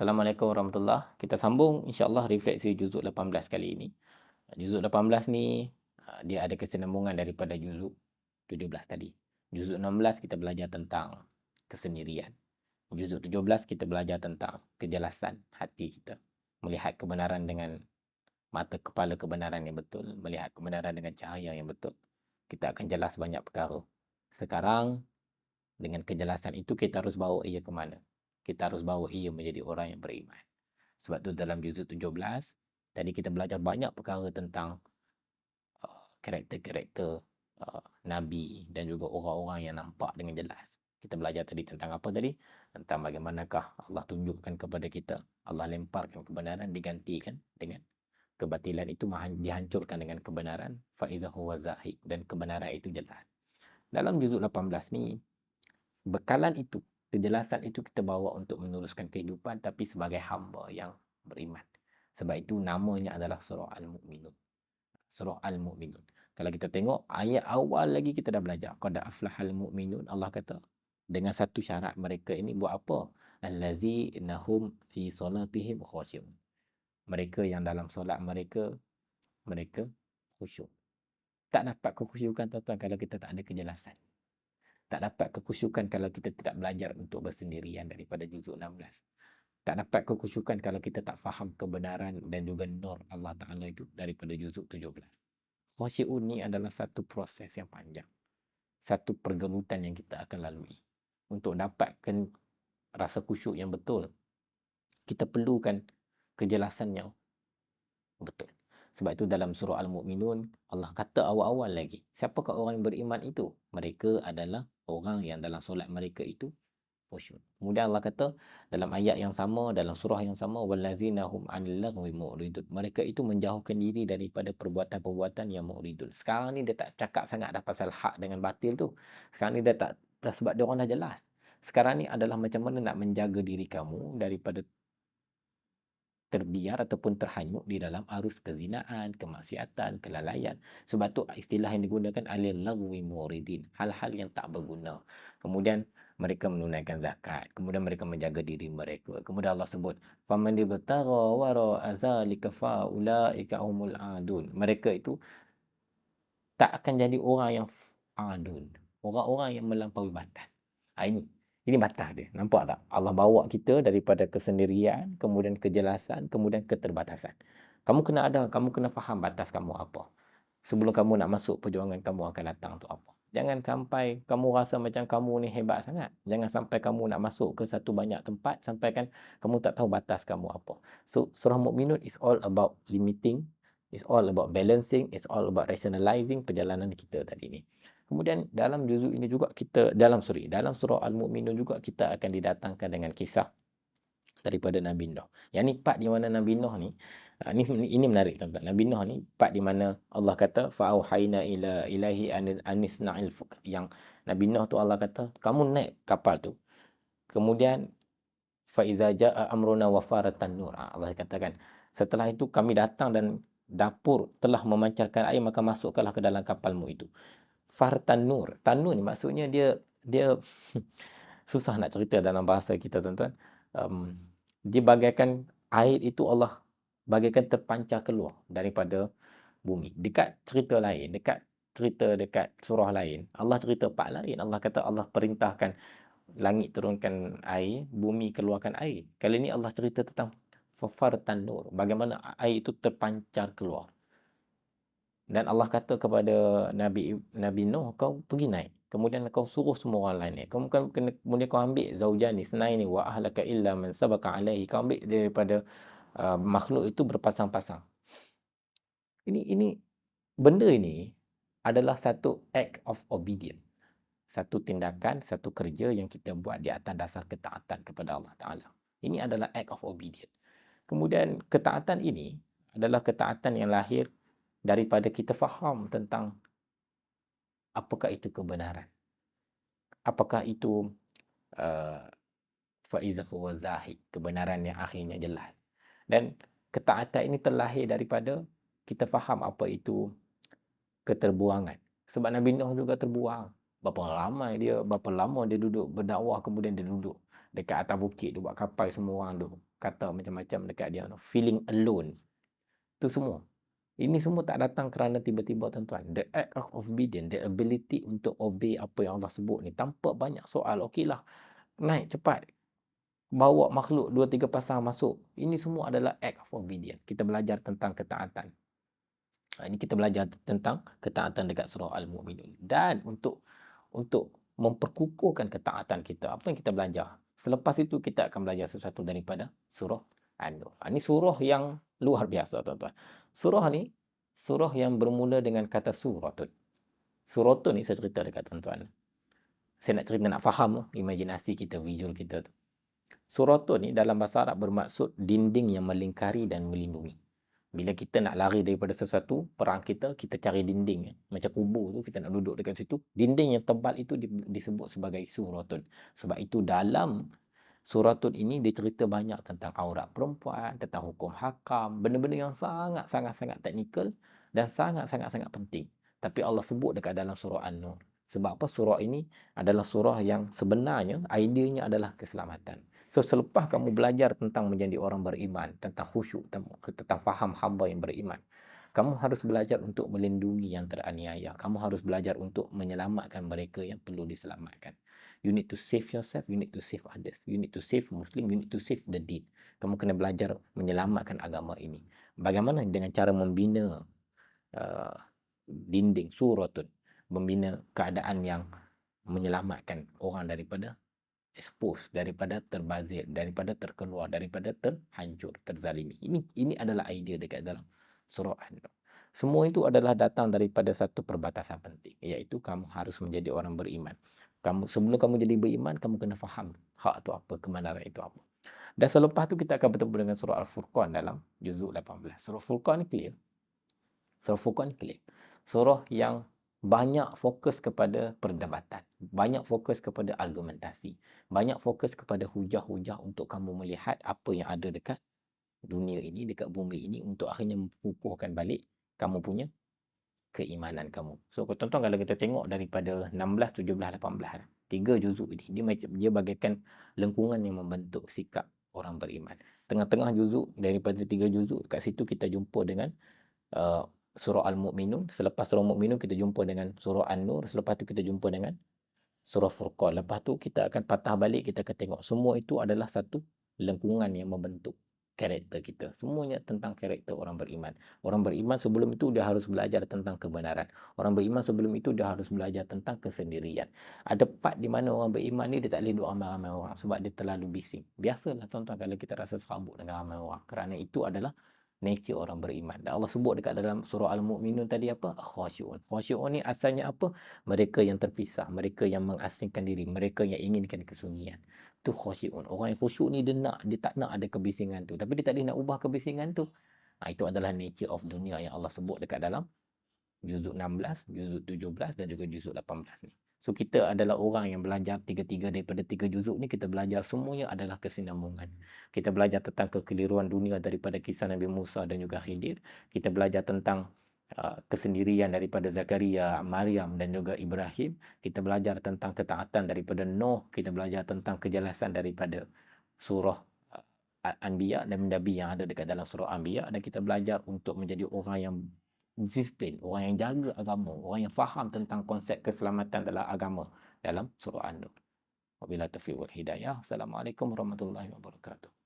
Assalamualaikum warahmatullahi. Kita sambung insya-Allah refleksi juzuk 18 kali ini. Juzuk 18 ni dia ada kesinambungan daripada juzuk 17 tadi. Juzuk 16 kita belajar tentang kesendirian. Juzuk 17 kita belajar tentang kejelasan hati kita. Melihat kebenaran dengan mata kepala kebenaran yang betul, melihat kebenaran dengan cahaya yang betul. Kita akan jelas banyak perkara. Sekarang dengan kejelasan itu kita harus bawa ia ke mana? Kita harus bawa ia menjadi orang yang beriman. Sebab tu dalam juzuk 17 tadi kita belajar banyak perkara tentang karakter-karakter Nabi dan juga orang-orang yang nampak dengan jelas. Kita belajar tadi tentang apa tadi? Tentang bagaimanakah Allah tunjukkan kepada kita, Allah lemparkan kebenaran digantikan dengan kebatilan, itu dihancurkan dengan kebenaran, faizahu wa zahid, dan kebenaran itu jelas. Dalam juzuk 18 ni, bekalan itu, kejelasan itu kita bawa untuk meneruskan kehidupan tapi sebagai hamba yang beriman. Sebab itu namanya adalah surah Al-Mu'minun. Surah Al-Mu'minun. Kalau kita tengok ayat awal lagi kita dah belajar. Qad aflahal mu'minun. Allah kata dengan satu syarat mereka ini buat apa? Allazina hum fi solatihim khusyu'. Mereka yang dalam solat mereka khusyuk. Tak dapat kekhusyukan tuan-tuan kalau kita tak ada kejelasan. Tak dapat kekhusyukan kalau kita tidak belajar untuk bersendirian daripada juzuk 16. Tak dapat kekhusyukan kalau kita tak faham kebenaran dan juga nur Allah Ta'ala itu daripada juzuk 17. Khusyuk ni adalah satu proses yang panjang. Satu pergelutan yang kita akan lalui. Untuk dapatkan rasa khusyuk yang betul, kita perlukan kejelasan yang betul. Sebab itu dalam surah Al-Mu'minun, Allah kata awal-awal lagi, siapakah orang yang beriman itu? Mereka adalah orang yang dalam solat mereka itu khusyuk. Kemudian Allah kata dalam ayat yang sama, dalam surah yang sama, wallazina hum 'anil lagwi mu'ridun. Mereka itu menjauhkan diri daripada perbuatan-perbuatan yang mu'ridun. Sekarang ni dia tak cakap sangat dah pasal hak dengan batil tu. Sekarang ni dia tak sebab dia orang dah jelas. Sekarang ni adalah macam mana nak menjaga diri kamu daripada terbiar ataupun terhanyut di dalam arus kezinaan, kemaksiatan, kelalaian. Sebab tu istilah yang digunakan alil lagwi muridin, hal-hal yang tak berguna. Kemudian mereka menunaikan zakat, kemudian mereka menjaga diri mereka. Kemudian Allah sebut faman ibtagha wara azalika fa ulaika humul adun. Mereka itu tak akan jadi orang yang adun, orang-orang yang melampaui batas. Ini batas dia. Nampak tak? Allah bawa kita daripada kesendirian, kemudian kejelasan, kemudian keterbatasan. Kamu kena faham batas kamu apa. Sebelum kamu nak masuk perjuangan kamu akan datang tu apa. Jangan sampai kamu rasa macam kamu ni hebat sangat. Jangan sampai kamu nak masuk ke satu banyak tempat sampai kan kamu tak tahu batas kamu apa. So, surah Mu'minun is all about limiting, is all about balancing, is all about rationalizing perjalanan kita tadi ni. Kemudian dalam juzuk ini juga kita dalam surah Al-Mu'minun juga kita akan didatangkan dengan kisah daripada Nabi Nuh. Yang ni part di mana Nabi Nuh ni ini menarik tuan-tuan. Nabi Nuh ni part di mana Allah kata fa'auhayna ila ilahi anisna'il fulk. Yang Nabi Nuh tu Allah kata kamu naik kapal tu. Kemudian fa iza jaa amruna wa faratan nur. Allah katakan setelah itu kami datang dan dapur telah memancarkan air, maka masukkanlah ke dalam kapalmu itu. Tanur ni maksudnya dia susah nak cerita dalam bahasa kita tuan-tuan. Dia bagaikan air itu Allah bagaikan terpancar keluar daripada bumi. Dekat surah lain, Allah cerita part lain. Allah kata Allah perintahkan langit turunkan air, bumi keluarkan air. Kali ni Allah cerita tentang tanur, bagaimana air itu terpancar keluar. Dan Allah kata kepada Nabi Nuh, kau pergi naik. Kemudian kau suruh semua orang lain naik. Kemudian kau ambil zaujani senaini wa ahlaka illa man sabaka alaihi. Kau ambil daripada makhluk itu berpasang-pasang. Ini benda ini adalah satu act of obedience. Satu tindakan, satu kerja yang kita buat di atas dasar ketaatan kepada Allah Ta'ala. Ini adalah act of obedience. Kemudian ketaatan ini adalah ketaatan yang lahir daripada kita faham tentang apakah itu kebenaran. Apakah itu faizahu wa zahid, kebenaran yang akhirnya jelas. Dan ketaatan ini terlahir daripada kita faham apa itu keterbuangan. Sebab Nabi Nuh juga terbuang. Berapa lama dia duduk berdakwah, kemudian dia duduk dekat atas bukit dia buat kapal, semua orang duk kata macam-macam dekat dia, feeling alone. Itu semua. Ini semua tak datang kerana tiba-tiba tuan-tuan. The act of obedience, the ability untuk obey apa yang Allah sebut ni tanpa banyak soal. Okeylah, naik cepat, bawa makhluk 2-3 pasang masuk. Ini semua adalah act of obedience. Kita belajar tentang ketaatan. Ini kita belajar tentang ketaatan dekat surah Al-Mu'minun. Dan untuk memperkukuhkan ketaatan kita, apa yang kita belajar? Selepas itu kita akan belajar sesuatu daripada surah An-Nur. Ini surah yang luar biasa tuan-tuan. Surah ni surah yang bermula dengan kata suratun. Suratun ni saya cerita dekat tuan-tuan. Saya nak cerita, nak faham imajinasi kita, visual kita tu. Suratun ni dalam bahasa Arab bermaksud dinding yang melingkari dan melindungi. Bila kita nak lari daripada sesuatu, perang kita cari dinding. Macam kubur tu, kita nak duduk dekat situ. Dinding yang tebal itu disebut sebagai suratun. Sebab itu dalam suratun ini dia cerita banyak tentang aurat perempuan, tentang hukum hakam, benda-benda yang sangat-sangat teknikal dan sangat-sangat penting. Tapi Allah sebut dekat dalam surah An-Nur. Sebab apa? Surah ini adalah surah yang sebenarnya ideanya adalah keselamatan. So, selepas kamu belajar tentang menjadi orang beriman, tentang khusyuk, tentang faham hamba yang beriman, kamu harus belajar untuk melindungi yang teraniaya. Kamu harus belajar untuk menyelamatkan mereka yang perlu diselamatkan. You need to save yourself, you need to save others. You need to save Muslim, you need to save the deen. Kamu kena belajar menyelamatkan agama ini. Bagaimana dengan cara membina dinding suratun, membina keadaan yang menyelamatkan orang daripada expose, daripada terbazir, daripada terkeluar, daripada terhancur, terzalimi. Ini adalah idea dekat dalam surah An-Nur. Semua itu adalah datang daripada satu perbatasan penting, iaitu kamu harus menjadi orang beriman. Sebelum kamu jadi beriman, kamu kena faham hak itu apa, kebenaran itu apa. Dan selepas tu kita akan bertemu dengan surah Al-Furqan dalam juzuk 18. Surah Furqan ni clear. Surah Furqan ni clear. Surah yang banyak fokus kepada perdebatan, banyak fokus kepada argumentasi, banyak fokus kepada hujah-hujah untuk kamu melihat apa yang ada dekat dunia ini, dekat bumi ini, untuk akhirnya mengukuhkan balik kamu punya keimanan kamu. So, tuan-tuan, kalau kita tengok daripada 16, 17, 18, 3 juzuk ini, dia bagaikan lengkungan yang membentuk sikap orang beriman. Tengah-tengah juzuk, daripada 3 juzuk, kat situ kita jumpa dengan surah Al-Mu'minun. Selepas surah Al-Mu'minun kita jumpa dengan surah An-Nur. Selepas tu kita jumpa dengan surah Furqan. Lepas tu kita akan patah balik, kita akan tengok semua itu adalah satu lengkungan yang membentuk karakter kita. Semuanya tentang karakter orang beriman. Orang beriman sebelum itu dia harus belajar tentang kebenaran. Orang beriman sebelum itu dia harus belajar tentang kesendirian. Ada part di mana orang beriman ni dia tak boleh duduk ramai-ramai orang sebab dia terlalu bising. Biasalah tuan-tuan kalau kita rasa serabut dengan ramai orang. Kerana itu adalah nature orang beriman. Dan Allah sebut dekat dalam surah Al-Mu'minun tadi apa? Khasyi'un. Khasyi'un ni asalnya apa? Mereka yang terpisah, mereka yang mengasingkan diri, mereka yang inginkan kesunyian. Tu khasyi'un. Orang yang khusyuk ni dia tak nak ada kebisingan tu. Tapi dia tak boleh nak ubah kebisingan tu. Itu adalah nature of dunia yang Allah sebut dekat dalam juzuk 16, juzuk 17 dan juga juzuk 18 ni. So, kita adalah orang yang belajar tiga-tiga daripada 3 juzuk ni, kita belajar semuanya adalah kesinambungan. Kita belajar tentang kekeliruan dunia daripada kisah Nabi Musa dan juga Khidir. Kita belajar tentang kesendirian daripada Zakaria, Maryam dan juga Ibrahim. Kita belajar tentang ketaatan daripada Nuh. Kita belajar tentang kejelasan daripada surah Al-Anbiya dan Nabi yang ada dekat dalam surah Anbiya. Dan kita belajar untuk menjadi orang yang disiplin, orang yang jaga agama, orang yang faham tentang konsep keselamatan dalam agama dalam surah An-Nur. Wabillahi taufiq wal hidayah. Assalamualaikum warahmatullahi wabarakatuh.